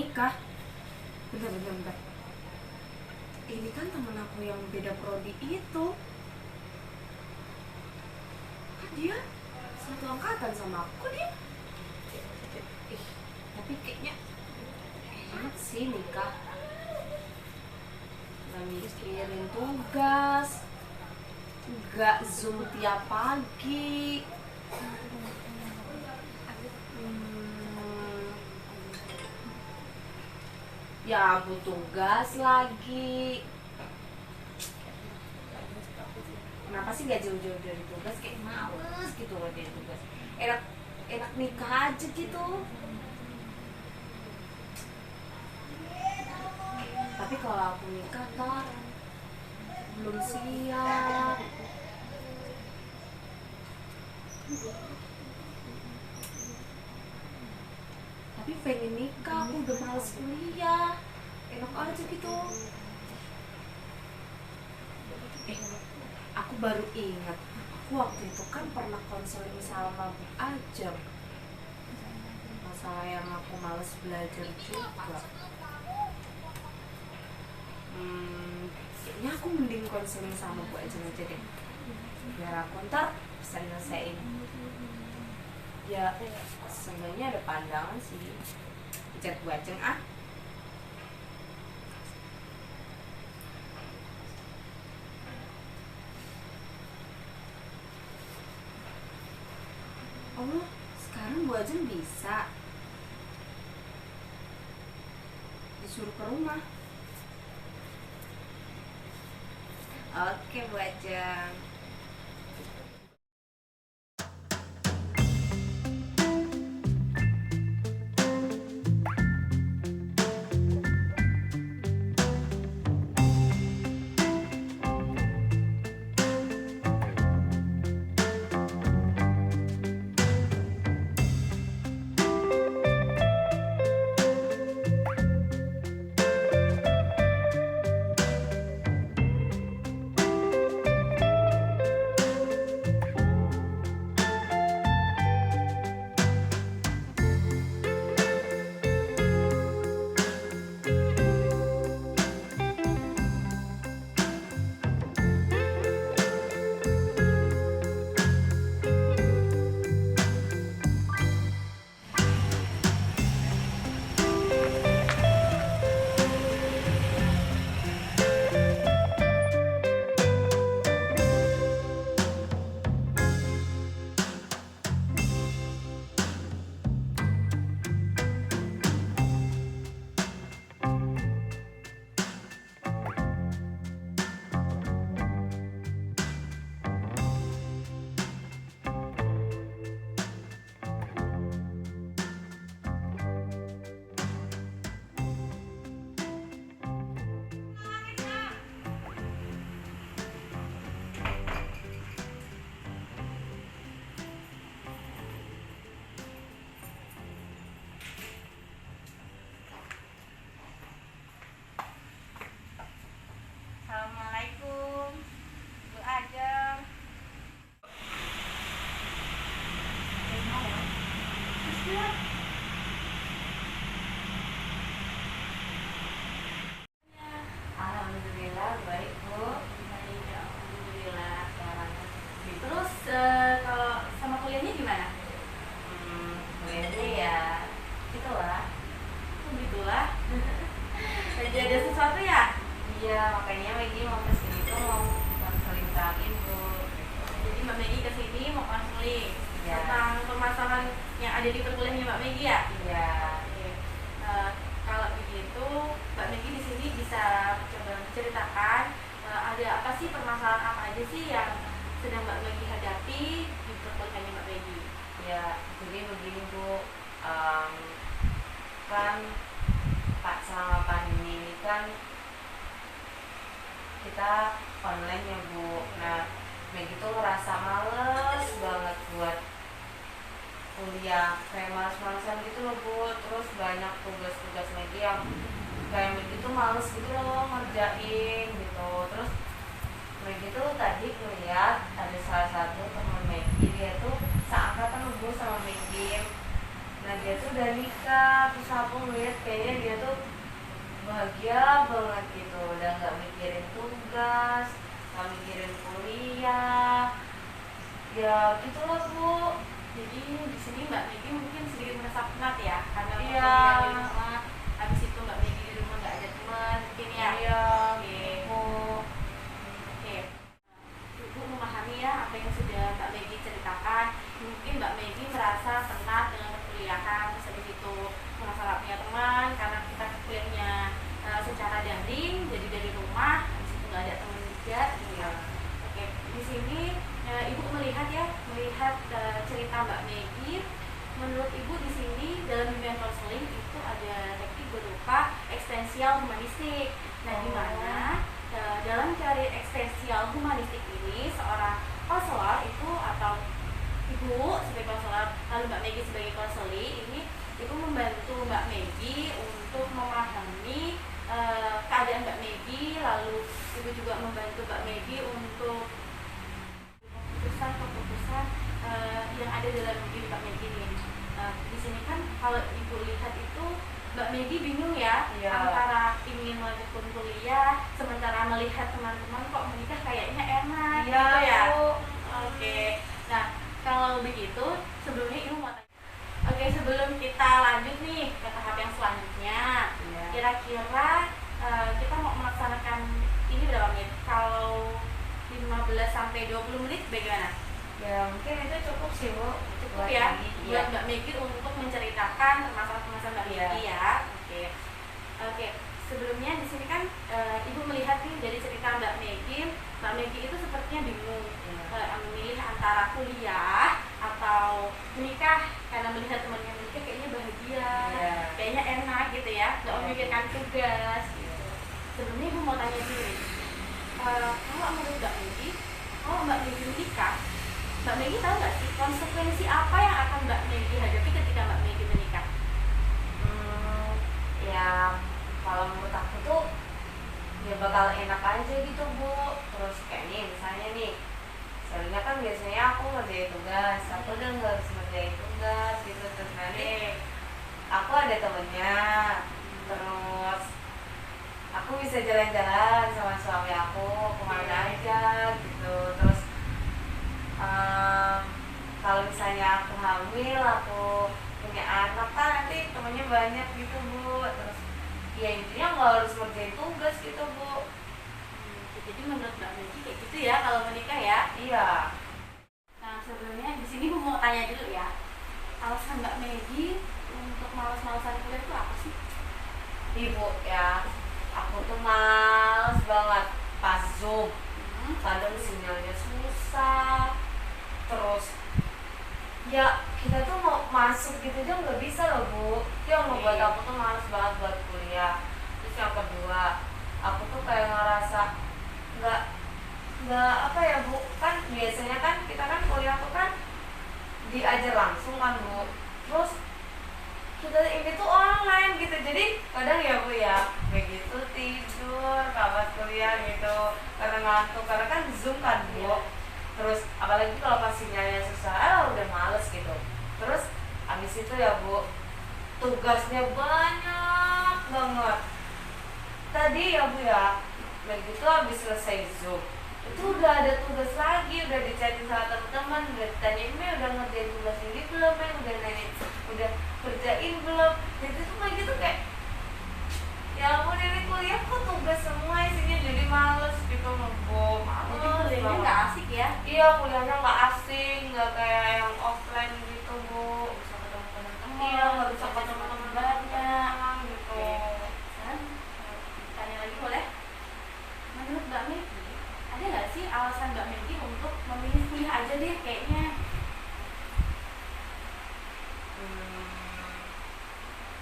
nikah. Bentar. Ini kan temen aku yang beda prodi itu. Kan dia satu angkatan sama aku. Kok dia? Ih, tapi kayaknya enak sih nikah. Gak mikirin tugas, gak zoom tiap pagi. Ya butuh tugas lagi. Kenapa sih gak jauh-jauh dari tugas? Kayak males gitu loh dari tugas. Enak nikah aja gitu. Tapi kalau aku nikah ntar belum siap. Tapi pengen nikah, aku udah males kuliah. Enak aja gitu. Aku baru ingat, aku waktu itu kan pernah konseling sama Bu Ajeng. Masalah yang aku males belajar juga. Kayaknya aku mending konseling sama Bu Ajeng aja deh, biar aku ntar bisa nyelesain. Ya sebenarnya ada pandangan sih chat Bu Ajeng ah. Oh, sekarang Bu Ajeng bisa disuruh ke rumah. Oke Bu Ajeng. Assalamualaikum Bu Ajeng. Alhamdulillah baik Bu. Alhamdulillah sekarang. Terus kalau sama kuliahnya gimana? Kuliahnya ya gitulah. Begitulah. Saja ada sesuatu ya? Iya, makanya Maggie mau kesini tuh mau konseling sama Ibu. Jadi Mbak Maggie kesini mau konseling tentang permasalahan yang ada di perkuliahannya Mbak Maggie ya? Iya. Oke. Kalau begitu Mbak Maggie di sini bisa coba menceritakan ada apa sih, permasalahan apa aja sih yang sedang Mbak Maggie hadapi di perkuliahannya Mbak Maggie? Ya, jadi begini Bu, kan Pak selama pandemi ini kan kita online ya Bu. Nah, Maggie tuh ngerasa males banget buat kuliah, kayak males-malesan gitu loh Bu. Terus banyak tugas-tugas Maggie yang kayak Maggie tuh males gitu loh ngerjain gitu. Terus Maggie tuh tadi ngeliat ada salah satu temen Maggie, dia tuh seangkatan loh Bu sama Maggie. Nah dia tuh udah nikah, terus aku ngeliat kayaknya dia tuh bahagia banget gitu, udah nggak mikirin tugas, nggak mikirin kuliah, ya gitu loh Bu. Jadi di sini Mbak Megi mungkin sedikit merasa penat ya, karena Iya. kuliah di rumah, habis itu Mbak Megi di rumah nggak ada teman, mungkin ya. Iya. Oke. Bu. Oke. Ibu memahami ya apa yang sudah Mbak Megi ceritakan. Mungkin Mbak Megi merasa penat dengan perkuliahan, terus habis itu merasa nggak punya teman karena kita kuliahnya secara daring, jadi dari rumah, habis itu nggak ada teman juga. Iya. Oke, di sini Ibu melihat cerita Mbak Megi. Menurut Ibu di sini dalam bimbingan konseling itu ada teknik berupa eksistensial humanistik. Nah, di mana dalam teori eksistensial humanistik ini seorang konselor itu atau Ibu sebagai konselor, lalu Mbak Megi sebagai konseli ini Ibu membantu Mbak Megi untuk memahami keadaan Mbak Megi, lalu Ibu juga membantu Mbak Megi untuk keputusan yang ada dalam diri Mbak Megi ini. Di sini kan kalau Ibu lihat itu Mbak Megi bingung ya, Iya. antara ingin melanjutkan kuliah sementara melihat teman-teman kok menikah kayaknya enak. Iya, gitu ya. Bu. Oke. Nah, kalau begitu sebelumnya Ibu mau tanya. Oke, sebelum kita lanjut nih ke tahap yang selanjutnya, Iya. kira-kira kita mau melaksanakan ini berapa menit? Kalau 15 sampai 20 menit bagaimana? Ya mungkin itu cukup sih Bu. Cukup Buat ya Megi, buat iya. Mbak Megi untuk menceritakan permasalahan-permasalahan Mbak Iya. Megi ya. Oke. Sebelumnya di sini kan Ibu melihat nih dari cerita Mbak Megi itu sepertinya bingung memilih antara kuliah atau menikah, karena melihat temannya menikah kayaknya bahagia, Iya. kayaknya enak gitu ya, nggak memikirkan tugas gitu. Sebelumnya Ibu mau tanya dulu nih, kalau menurut Mbak Megi, kalau Mbak Megi menikah, Mbak Megi tahu nggak sih konsekuensi apa yang akan Mbak Megi hadapi ketika Mbak Megi menikah? Ya kalau menurut aku tuh ya bakal enak aja gitu Bu. Terus kayak nih misalnya nih, soalnya kan biasanya aku ngerjain tugas, aku udah nggak harus ngerjain tugas gitu. Terus nanti aku ada temennya, terus aku bisa jalan-jalan sama suami aku kemana aja gitu. Terus kalau misalnya aku hamil, aku punya anak kan nanti temennya banyak gitu Bu. Terus ya intinya nggak harus ngerjain tugas gitu Bu. Jadi menurut Mbak Megi kayak gitu ya kalau menikah ya. Iya. Nah sebelumnya di sini mau tanya dulu ya, alasan Mbak Megi untuk malas-malasan kuliah itu apa sih? Ibu ya, aku tuh males banget pas Zoom. Kadang sinyalnya susah. Terus ya kita tuh mau masuk gitu aja nggak bisa loh Bu. Itu yang membuat aku tuh males banget buat kuliah. Terus yang kedua, aku tuh kayak ngerasa nggak apa ya Bu, kan biasanya kan kita kan kuliah tuh kan diajar langsung kan Bu. Terus kita ini tuh online gitu, jadi kadang ya Bu ya begitu tidur kabar kuliah gitu karena ngantuk, karena kan Zoom kan Bu. Terus apalagi kalau pas sinyalnya susah, udah males gitu. Terus abis itu ya Bu, tugasnya banyak banget. Tadi ya Bu ya, begitu abis selesai Zoom itu udah ada tugas lagi, udah dicatin sama teman-teman, udah ditanya ini udah ngerjain tugas ini belum, udah nanya udah kerjain belum. Jadi tuh kayak gitu kayak ya ampun, ini kuliah kok tugas semua isinya, jadi males gitu Bu. Jadi kuliahnya nggak asik ya? Iya, kuliahnya nggak asing, nggak kayak yang offline gitu Bu. Bisa ketemu teman-teman. Iya, nggak bisa ketemu teman banyak gitu. Sekarang tanya lagi boleh? Menurut Mbak Megi, ada nggak sih alasan Mbak Megi untuk memilih kuliah aja deh kayaknya?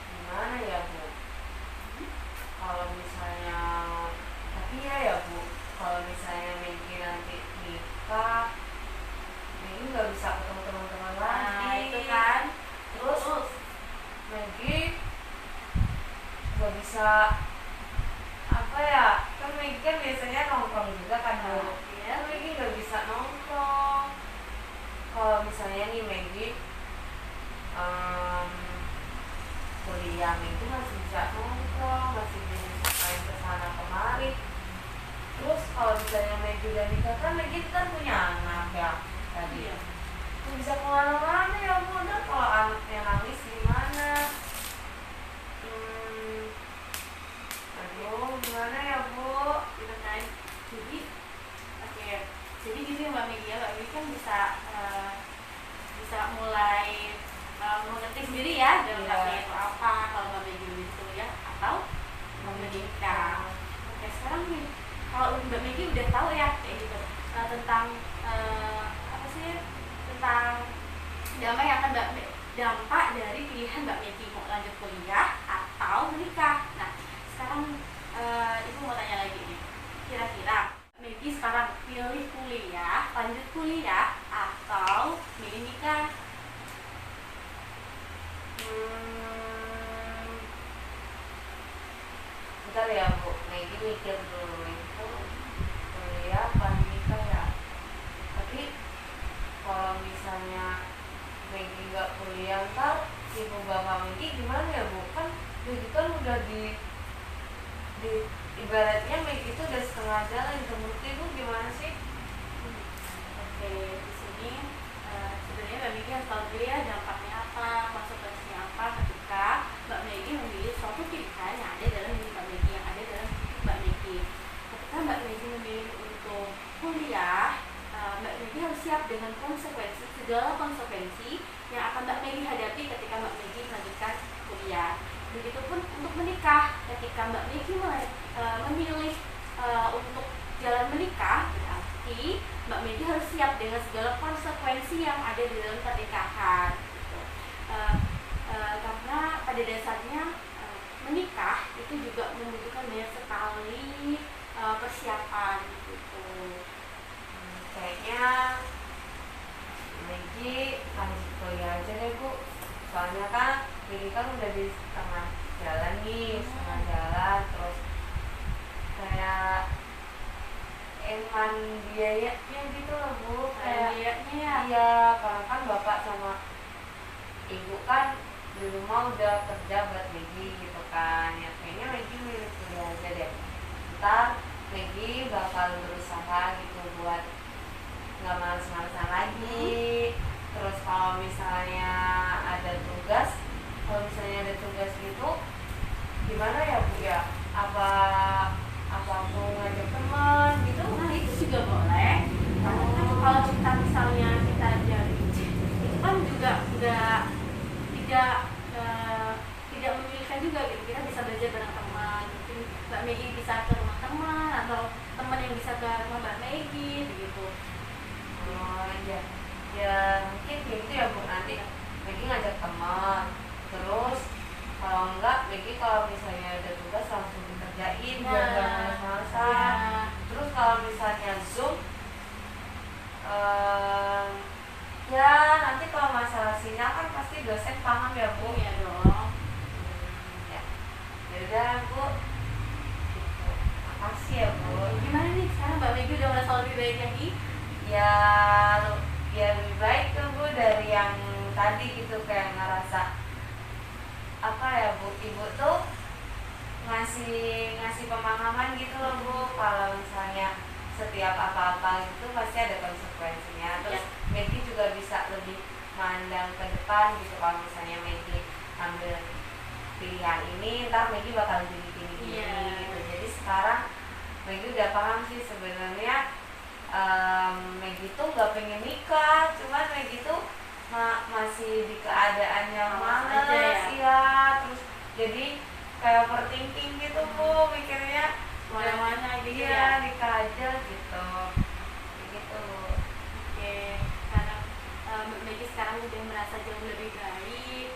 Gimana ya Bu? Kalau misalnya, tapi ya Bu, kalau misalnya Megi nanti nikah, Megi nggak bisa ketemu teman-teman lagi. Nah itu kan. Terus Megi nggak bisa apa ya? Kan Megi kan biasanya nongkrong juga kan Bu. Iya. Megi nggak bisa nongkrong. Kalau misalnya nih Megi kuliah itu masih bisa nongkrong, masih bisa main kesana kemari. Terus kalau misalnya Maggie udah nikah kan Maggie kan punya anak ya tadi. Iya. Tuh bisa kemana-mana ya Bu. Dan kalau anaknya nangis gimana? Aduh gimana ya Bu? Gitu kan. Jadi oke, jadi gitu ya Mbak Megi ya. Mbak Megi kan bisa mulai mengerti sendiri ya dalam Iya. itu apa kalau Mbak Megi itu ya, atau menikah. Oke, sekarang nih kalau Mbak Megi udah tahu ya kayak gitu tentang apa sih, tentang dampak dari pilihan Mbak Megi mau lanjut kuliah atau menikah. Nah sekarang ibu mau tanya lagi nih, kira-kira Megi sekarang pilih kuliah, lanjut kuliah atau milih nikah? Bentar ya Bu, Maggie mikir dulu itu kuliah apa nikah ya. Tapi kalau misalnya Maggie nggak kuliah ntar ibu bapak Maggie gimana ya Bu? Kan Maggie kan udah di ibaratnya Maggie itu udah setengah jalan. Menurut ibu gimana sih? Oke, di sini sebenarnya Mbak Megi harus tahu dulu ya dampaknya apa, konsekuensinya apa ketika Mbak Megi memilih suatu pilihan yang ada dalam diri Mbak Megi, yang ada dalam hidup Mbak Megi. Ketika Mbak Megi memilih untuk kuliah, Mbak Megi harus siap dengan konsekuensi, segala konsekuensi yang akan Mbak Megi hadapi ketika Mbak Megi melanjutkan kuliah. Begitupun untuk menikah, ketika Mbak Megi memilih untuk jalan menikah, berarti Mbak Megi harus siap dengan segala konsekuensi yang ada di dalam pernikahan. Gitu. Karena pada dasarnya menikah itu juga membutuhkan banyak sekali persiapan gitu. Kayaknya Maggie lanjut kuliah aja deh Bu. Soalnya kan Maggie kan udah di setengah jalan nih, setengah jalan. Terus kayak emang biayanya gitu loh Bu, kayak Biayanya ya. iya, karena kan bapak sama ibu kan di rumah udah kerja buat Maggie gitu kan. Ya kayaknya Maggie milih kuliah aja deh. Ntar Maggie bakal berusaha gitu buat nggak males-malesan lagi. Terus kalau misalnya ada tugas gitu gimana ya Bu ya? Apa aku ngajak teman gitu? Nah itu juga boleh. Karena kan kalau kita misalnya kita dari itu kan juga tidak memilihkan juga gitu. Kita bisa belajar bareng teman. Mungkin Mbak Megi bisa ke rumah teman atau teman yang bisa ke rumah Mbak Megi begitu. Oh iya, ya mungkin gitu ya Bu. Nanti Maggie ngajak teman, terus kalau enggak Maggie kalau misalnya ada tugas langsung dikerjain biar gak males-malesan. Terus kalau misalnya Zoom, ya nanti kalau masalah sinyal kan pasti dosen paham ya Bu. Iya dong. Ya, yaudah Bu. Gitu. Makasih ya Bu. Gimana nih sekarang Mbak Megi udah merasa lebih baik lagi? Ya lebih baik tuh Bu dari yang tadi gitu, kayak ngerasa apa ya Bu, ibu tuh ngasih pemahaman gitu loh Bu, kalau misalnya setiap apa-apa gitu pasti ada konsekuensinya. Terus Maggie juga bisa lebih mandang ke depan gitu, kalau misalnya Maggie ambil pilihan ini ntar Maggie bakal jadi gini gitu. Jadi sekarang Maggie udah paham sih sebenarnya. Maggie tuh gak pengen nikah, cuman Maggie tuh masih di keadaan yang males ya. Terus jadi kayak overthinking gitu Bu, mikirnya Mana-mana gitu ya, nikah aja gitu. Gitu. Oke, karena Mbak Megi sekarang udah merasa jauh lebih baik,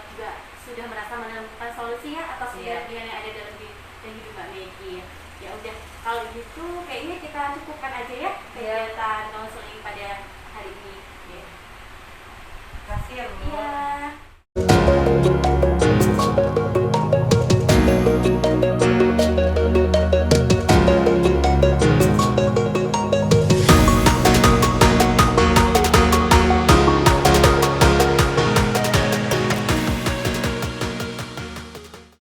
juga sudah merasa menemukan solusinya atas pilihan yang ada dalam hidup Mbak Megi. Ya udah, kalau gitu kayaknya kita cukupkan aja ya kegiatan konseling pada hari ini. Kasih ya Bu. Iya.